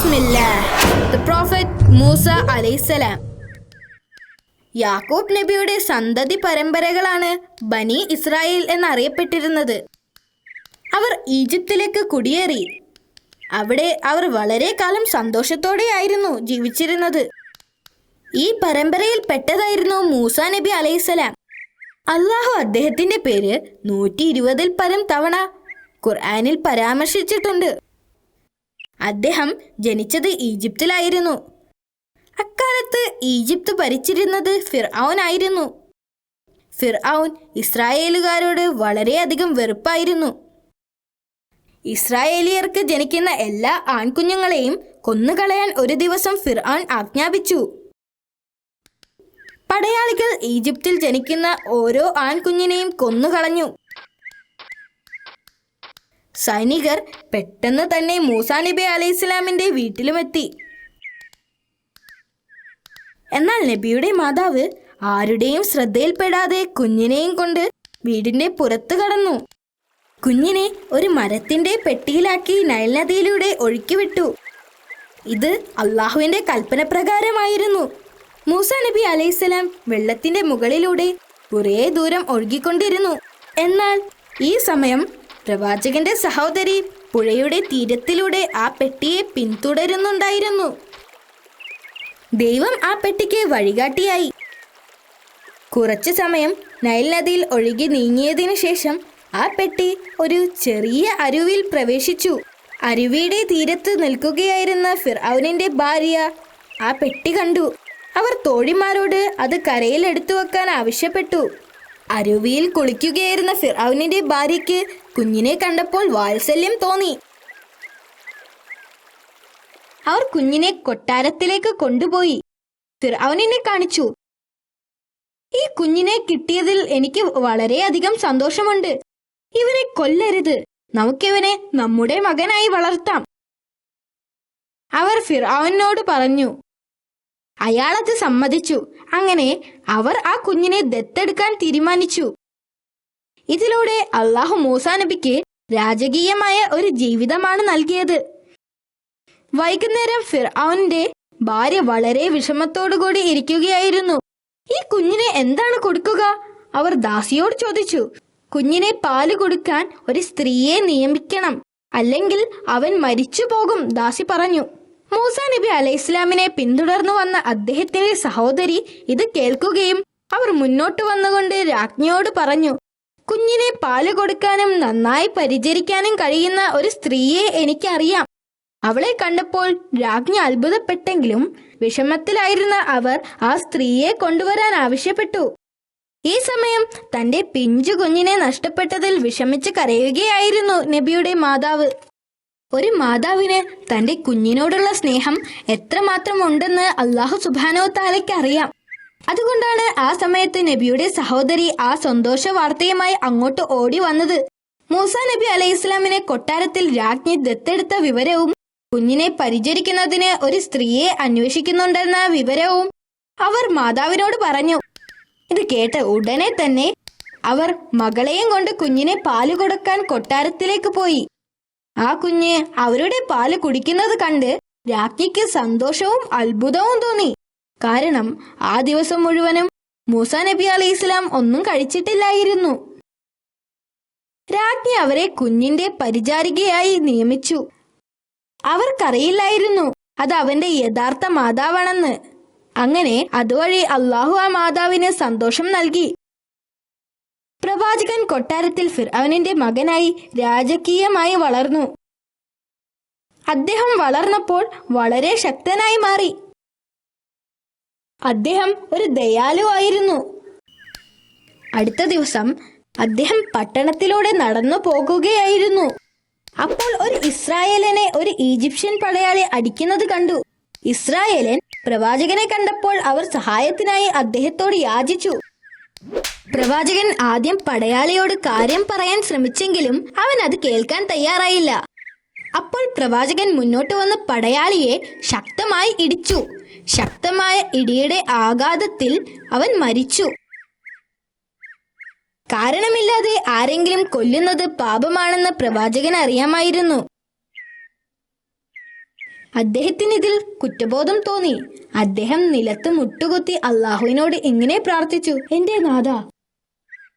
Bismillah. The Prophet Musa അലൈഹിസ്സലാം. യാക്കൂബ് നബിയുടെ സന്തതി പരമ്പരകളാണ് ബനി ഇസ്രായേൽ എന്നറിയപ്പെട്ടിരുന്നത്. അവർ ഈജിപ്തിലേക്ക് കുടിയേറി. അവിടെ അവർ വളരെ കാലം സന്തോഷത്തോടെയായിരുന്നു ജീവിച്ചിരുന്നത്. ഈ പരമ്പരയിൽ പെട്ടതായിരുന്നു മൂസ നബി അലൈഹിസ്സലാം. അള്ളാഹു അദ്ദേഹത്തിന്റെ പേര് 120-ൽ പരം തവണ ഖുർആനിൽ പരാമർശിച്ചിട്ടുണ്ട്. അദ്ദേഹം ജനിച്ചത് ഈജിപ്തിലായിരുന്നു. അക്കാലത്ത് ഈജിപ്ത് ഭരിച്ചിരുന്നത് ഫിർഔൻ ആയിരുന്നു. ഫിർഔൻ ഇസ്രായേലുകാരോട് വളരെയധികം വെറുപ്പായിരുന്നു. ഇസ്രായേലിയർക്ക് ജനിക്കുന്ന എല്ലാ ആൺകുഞ്ഞുങ്ങളെയും കൊന്നുകളയാൻ ഒരു ദിവസം ഫിർഔൻ ആജ്ഞാപിച്ചു. പടയാളികൾ ഈജിപ്തിൽ ജനിക്കുന്ന ഓരോ ആൺകുഞ്ഞിനെയും കൊന്നുകളഞ്ഞു. സൈനികർ പെട്ടെന്ന് തന്നെ മൂസാ നബി അലൈഹിസ്സലാമിന്റെ വീട്ടിലുമെത്തി. എന്നാൽ നബിയുടെ മാതാവ് ആരുടെയും ശ്രദ്ധയിൽപ്പെടാതെ കുഞ്ഞിനെയും കൊണ്ട് വീടിന്റെ പുറത്ത് കടന്നു. കുഞ്ഞിനെ ഒരു മരത്തിന്റെ പെട്ടിയിലാക്കി നൈൽ നദിയിലൂടെ ഒഴുക്കിവിട്ടു. ഇത് അള്ളാഹുവിന്റെ കൽപ്പന പ്രകാരമായിരുന്നു. മൂസാ നബി അലൈഹിസ്സലാം വെള്ളത്തിന്റെ മുകളിലൂടെ കുറേ ദൂരം ഒഴുകിക്കൊണ്ടിരുന്നു. എന്നാൽ ഈ സമയം പ്രവാചകന്റെ സഹോദരി പുഴയുടെ തീരത്തിലൂടെ ആ പെട്ടിയെ പിന്തുടരുന്നുണ്ടായിരുന്നു. ദൈവം ആ പെട്ടിക്ക് വഴികാട്ടിയായി. കുറച്ചു സമയം നൈൽ നദിയിൽ ഒഴുകി നീങ്ങിയതിനു ശേഷം ആ പെട്ടി ഒരു ചെറിയ അരുവിയിൽ പ്രവേശിച്ചു. അരുവിയുടെ തീരത്ത് നിൽക്കുകയായിരുന്ന ഫിർഔനിന്റെ ഭാര്യ ആ പെട്ടി കണ്ടു. അവർ തോഴിമാരോട് അത് കരയിൽ എടുത്തു വെക്കാൻ ആവശ്യപ്പെട്ടു. അരുവിയിൽ കുളിക്കുകയായിരുന്ന ഫിർഔനിന്റെ ഭാര്യയ്ക്ക് കുഞ്ഞിനെ കണ്ടപ്പോൾ വാത്സല്യം തോന്നി. അവർ കുഞ്ഞിനെ കൊട്ടാരത്തിലേക്ക് കൊണ്ടുപോയി ഫിർഔനിനെ കാണിച്ചു. ഈ കുഞ്ഞിനെ കിട്ടിയതിൽ എനിക്ക് വളരെയധികം സന്തോഷമുണ്ട്. ഇവനെ കൊല്ലരുത്, നമുക്കിവനെ നമ്മുടെ മകനായി വളർത്താം. അവർ ഫിർഔനോട് പറഞ്ഞു. അയാളത് സമ്മതിച്ചു. അങ്ങനെ അവർ ആ കുഞ്ഞിനെ ദത്തെടുക്കാൻ തീരുമാനിച്ചു. ഇതിലൂടെ അള്ളാഹു മൂസാ നബിക്ക് രാജകീയമായ ഒരു ജീവിതമാണ് നൽകിയത്. വൈകുന്നേരം ഫിർഔന്റെ ഭാര്യ വളരെ വിഷമത്തോടുകൂടി ഇരിക്കുകയായിരുന്നു. ഈ കുഞ്ഞിനെ എന്താണ് കൊടുക്കുക? അവർ ദാസിയോട് ചോദിച്ചു. കുഞ്ഞിനെ പാല് കൊടുക്കാൻ ഒരു സ്ത്രീയെ നിയമിക്കണം, അല്ലെങ്കിൽ അവൻ മരിച്ചു പോകും, ദാസി പറഞ്ഞു. മൂസാ നബി അലൈഹിസ്സലാമിനെ പിന്തുടർന്നു വന്ന അദ്ദേഹത്തിന്റെ സഹോദരി ഇത് കേൾക്കുകയും അവർ മുന്നോട്ട് വന്നുകൊണ്ട് രാജ്ഞിയോട് പറഞ്ഞു. കുഞ്ഞിനെ പാല് കൊടുക്കാനും നന്നായി പരിചരിക്കാനും കഴിയുന്ന ഒരു സ്ത്രീയെ എനിക്കറിയാം. അവളെ കണ്ടപ്പോൾ രാജ്ഞി അത്ഭുതപ്പെട്ടെങ്കിലും വിഷമത്തിലായിരുന്ന അവർ ആ സ്ത്രീയെ കൊണ്ടുവരാൻ ആവശ്യപ്പെട്ടു. ഈ സമയം തന്റെ പിഞ്ചു കുഞ്ഞിനെ നഷ്ടപ്പെട്ടതിൽ വിഷമിച്ച് കരയുകയായിരുന്നു നബിയുടെ മാതാവ്. ഒരു മാതാവിന് തന്റെ കുഞ്ഞിനോടുള്ള സ്നേഹം എത്രമാത്രം ഉണ്ടെന്ന് അല്ലാഹു സുബ്ഹാനഹു വ തആലയ്ക്ക് അറിയാം. അതുകൊണ്ടാണ് ആ സമയത്ത് നബിയുടെ സഹോദരി ആ സന്തോഷ വാർത്തയുമായി അങ്ങോട്ട് ഓടി വന്നത്. മൂസാ നബി അലൈഹിസ്സലാമിനെ കൊട്ടാരത്തിൽ രാജ്ഞി ദത്തെടുത്ത വിവരവും കുഞ്ഞിനെ പരിചരിക്കുന്നതിന് ഒരു സ്ത്രീയെ അന്വേഷിക്കുന്നുണ്ടെന്ന വിവരവും അവർ മാതാവിനോട് പറഞ്ഞു. ഇത് കേട്ട ഉടനെ തന്നെ അവർ മകളെയും കൊണ്ട് കുഞ്ഞിനെ പാല് കൊടുക്കാൻ കൊട്ടാരത്തിലേക്ക് പോയി. ആ കുഞ്ഞ് അവരുടെ പാല് കുടിക്കുന്നത് കണ്ട് രാജ്ഞിക്ക് സന്തോഷവും അത്ഭുതവും തോന്നി. കാരണം ആ ദിവസം മുഴുവനും മൂസാ നബി അലൈഹിസ്സലാം ഒന്നും കഴിച്ചിട്ടില്ലായിരുന്നു. രാജ്ഞി അവരെ കുഞ്ഞിന്റെ പരിചാരികയായി നിയമിച്ചു. അവർക്കറിയില്ലായിരുന്നു അത് അവന്റെ യഥാർത്ഥ മാതാവാണെന്ന്. അങ്ങനെ അതുവഴി അള്ളാഹു ആ മാതാവിന് സന്തോഷം നൽകി. പ്രവാചകൻ കൊട്ടാരത്തിൽ ഫിർഔനിന്റെ മകനായി രാജകീയമായി വളർന്നു. അദ്ദേഹം വളർന്നപ്പോൾ വളരെ ശക്തനായി മാറി. അദ്ദേഹം ഒരു ദയാലുവായിരുന്നു. അടുത്ത ദിവസം അദ്ദേഹം പട്ടണത്തിലൂടെ നടന്നു പോകുകയായിരുന്നു. അപ്പോൾ ഒരു ഇസ്രായേലിനെ ഒരു ഈജിപ്ഷ്യൻ പടയാളി അടിക്കുന്നത് കണ്ടു. ഇസ്രായേലൻ പ്രവാചകനെ കണ്ടപ്പോൾ അവർ സഹായത്തിനായി അദ്ദേഹത്തോട് യാചിച്ചു. പ്രവാചകൻ ആദ്യം പടയാളിയോട് കാര്യം പറയാൻ ശ്രമിച്ചെങ്കിലും അവൻ അത് കേൾക്കാൻ തയ്യാറായില്ല. അപ്പോൾ പ്രവാചകൻ മുന്നോട്ട് വന്ന് പടയാളിയെ ശക്തമായി ഇടിച്ചു. ശക്തമായ ഇടിയുടെ ആഘാതത്തിൽ അവൻ മരിച്ചു. കാരണമില്ലാതെ ആരെങ്കിലും കൊല്ലുന്നത് പാപമാണെന്ന് പ്രവാചകന് അറിയാമായിരുന്നു. അദ്ദേഹത്തിന് ഇതിൽ കുറ്റബോധം തോന്നി. അദ്ദേഹം നിലത്ത് മുട്ടുകുത്തി അള്ളാഹുവിനോട് ഇങ്ങനെ പ്രാർത്ഥിച്ചു: എന്റെ നാഥ,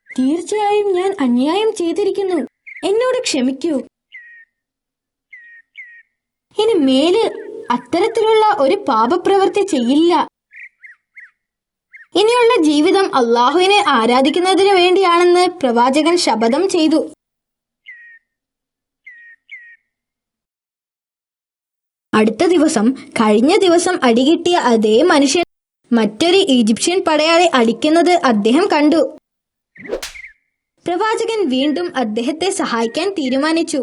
തീർച്ചയായും ഞാൻ അന്യായം ചെയ്തിരിക്കുന്നു, എന്നോട് ക്ഷമിക്കൂ. ഇനി മേലിൽ അത്തരത്തിലുള്ള ഒരു പാപപ്രവൃത്തി ചെയ്യില്ല. ഇനിയുള്ള ജീവിതം അള്ളാഹുവിനെ ആരാധിക്കുന്നതിനു വേണ്ടിയാണെന്ന് പ്രവാചകൻ ശപഥം ചെയ്തു. അടുത്ത ദിവസം കഴിഞ്ഞ ദിവസം അടികിട്ടിയ അതേ മനുഷ്യൻ മറ്റൊരു ഈജിപ്ഷ്യൻ പടയാളി അടിക്കുന്നത് അദ്ദേഹം കണ്ടു. പ്രവാചകൻ വീണ്ടും അദ്ദേഹത്തെ സഹായിക്കാൻ തീരുമാനിച്ചു.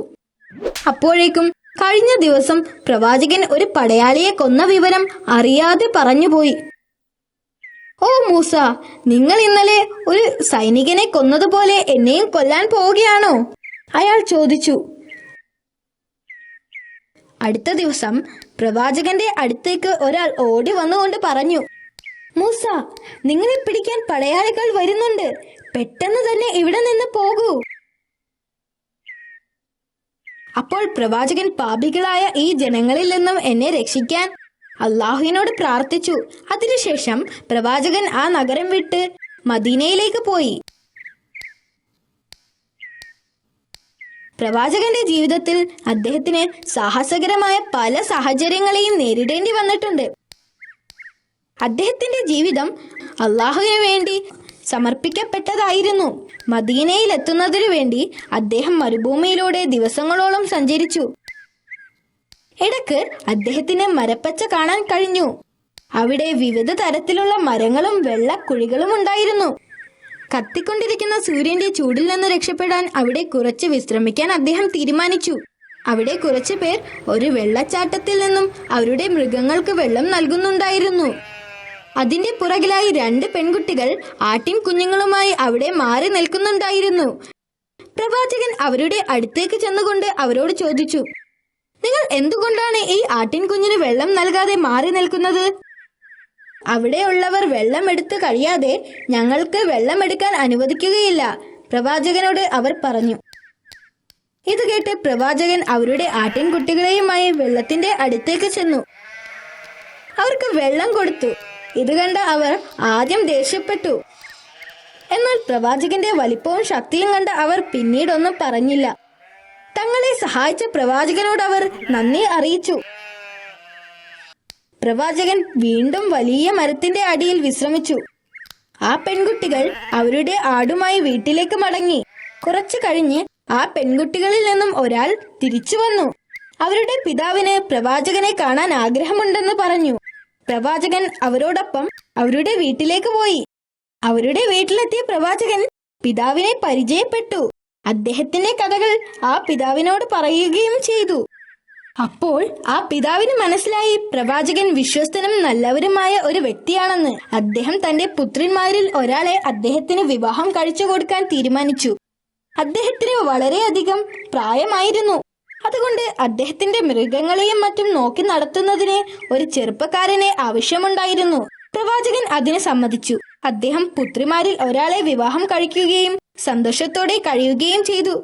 അപ്പോഴേക്കും കഴിഞ്ഞ ദിവസം പ്രവാചകൻ ഒരു പടയാളിയെ കൊന്ന വിവരം അറിയാതെ പറഞ്ഞുപോയി. ഓ മൂസ, നിങ്ങൾ ഇന്നലെ ഒരു സൈനികനെ കൊന്നതുപോലെ എന്നെയും കൊല്ലാൻ പോവുകയാണോ? അയാൾ ചോദിച്ചു. അടുത്ത ദിവസം പ്രവാചകന്റെ അടുത്തേക്ക് ഒരാൾ ഓടി വന്നുകൊണ്ട് പറഞ്ഞു: മൂസ, നിങ്ങളെ പിടിക്കാൻ പടയാളികൾ വരുന്നുണ്ട്, പെട്ടെന്ന് തന്നെ ഇവിടെ നിന്ന് പോകൂ. അപ്പോൾ പ്രവാചകൻ പാപികളായ ഈ ജനങ്ങളിൽ നിന്നും എന്നെ രക്ഷിക്കാൻ അള്ളാഹുവിനോട് പ്രാർത്ഥിച്ചു. അതിനുശേഷം പ്രവാചകൻ ആ നഗരം വിട്ട് മദീനയിലേക്ക് പോയി. പ്രവാചകന്റെ ജീവിതത്തിൽ അദ്ദേഹത്തിന് സാഹസകരമായ പല സാഹചര്യങ്ങളെയും നേരിടേണ്ടി വന്നിട്ടുണ്ട്. അദ്ദേഹത്തിന്റെ ജീവിതം അള്ളാഹുവിന് വേണ്ടി സമർപ്പിക്കപ്പെട്ടതായിരുന്നു. മദീനയിലെത്തുന്നതിനു വേണ്ടി അദ്ദേഹം മരുഭൂമിയിലൂടെ ദിവസങ്ങളോളം സഞ്ചരിച്ചു. ഇടയ്ക്ക് അദ്ദേഹത്തിന് മരപ്പച്ച കാണാൻ കഴിഞ്ഞു. അവിടെ വിവിധ തരത്തിലുള്ള മരങ്ങളും വെള്ളക്കുഴികളും ഉണ്ടായിരുന്നു. കത്തിക്കൊണ്ടിരിക്കുന്ന സൂര്യന്റെ ചൂടിൽ നിന്ന് രക്ഷപ്പെടാൻ അവിടെ കുറച്ച് വിശ്രമിക്കാൻ അദ്ദേഹം തീരുമാനിച്ചു. അവിടെ കുറച്ചു പേർ ഒരു വെള്ളച്ചാട്ടത്തിൽ നിന്നും അവരുടെ മൃഗങ്ങൾക്ക് വെള്ളം നൽകുന്നുണ്ടായിരുന്നു. അതിന്റെ പുറകിലായി 2 പെൺകുട്ടികൾ ആട്ടിൻ കുഞ്ഞുങ്ങളുമായി അവിടെ മാറി നിൽക്കുന്നുണ്ടായിരുന്നു. പ്രവാചകൻ അവരുടെ അടുത്തേക്ക് ചെന്നുകൊണ്ട് അവരോട് ചോദിച്ചു: നിങ്ങൾ എന്തുകൊണ്ടാണ് ഈ ആട്ടിൻ കുഞ്ഞിന് വെള്ളം നൽകാതെ മാറി നിൽക്കുന്നത്? അവിടെയുള്ളവർ വെള്ളമെടുത്ത് കഴിയാതെ ഞങ്ങൾക്ക് വെള്ളമെടുക്കാൻ അനുവദിക്കുകയില്ല, പ്രവാചകനോട് അവർ പറഞ്ഞു. ഇത് കേട്ട് പ്രവാചകൻ അവരുടെ ആട്ടിൻകുട്ടികളെയുമായി വെള്ളത്തിന്റെ അടുത്തേക്ക് ചെന്നു. അവർക്ക് വെള്ളം കൊടുത്തു. ഇത് കണ്ട അവർ ആദ്യം ദേഷ്യപ്പെട്ടു. എന്നാൽ പ്രവാചകന്റെ വലിപ്പവും ശക്തിയും കണ്ട അവർ പിന്നീടൊന്നും പറഞ്ഞില്ല. തങ്ങളെ സഹായിച്ച പ്രവാചകനോട് അവർ നന്ദി അറിയിച്ചു. പ്രവാചകൻ വീണ്ടും വലിയ മരത്തിന്റെ അടിയിൽ വിശ്രമിച്ചു. ആ പെൺകുട്ടികൾ അവരുടെ ആടുമായി വീട്ടിലേക്ക് മടങ്ങി. കുറച്ചു കഴിഞ്ഞ് ആ പെൺകുട്ടികളിൽ നിന്നും ഒരാൾ തിരിച്ചു വന്നു. അവരുടെ പിതാവിന് പ്രവാചകനെ കാണാൻ ആഗ്രഹമുണ്ടെന്ന് പറഞ്ഞു. പ്രവാചകൻ അവരോടൊപ്പം അവരുടെ വീട്ടിലേക്ക് പോയി. അവരുടെ വീട്ടിലെത്തിയ പ്രവാചകൻ പിതാവിനെ പരിചയപ്പെട്ടു. അദ്ദേഹത്തിന്റെ കഥകൾ ആ പിതാവിനോട് പറയുകയും ചെയ്തു. അപ്പോൾ ആ പിതാവിന് മനസ്സിലായി പ്രവാചകൻ വിശ്വസ്തനും നല്ലവരുമായ ഒരു വ്യക്തിയാണെന്ന്. അദ്ദേഹം തന്റെ പുത്രിന്മാരിൽ ഒരാളെ അദ്ദേഹത്തിന് വിവാഹം കഴിച്ചു കൊടുക്കാൻ തീരുമാനിച്ചു. അദ്ദേഹത്തിന് വളരെയധികം പ്രായമായിരുന്നു. അതുകൊണ്ട് അദ്ദേഹത്തിന്റെ മൃഗങ്ങളെയും മറ്റും നോക്കി നടത്തുന്നതിന് ഒരു ചെറുപ്പക്കാരനെ ആവശ്യമുണ്ടായിരുന്നു. പ്രവാചകൻ അതിന് സമ്മതിച്ചു. അദ്ദേഹം പുത്രിമാരിൽ ഒരാളെ വിവാഹം കഴിക്കുകയും സന്തോഷത്തോടെ കഴിയുകയും ചെയ്തു.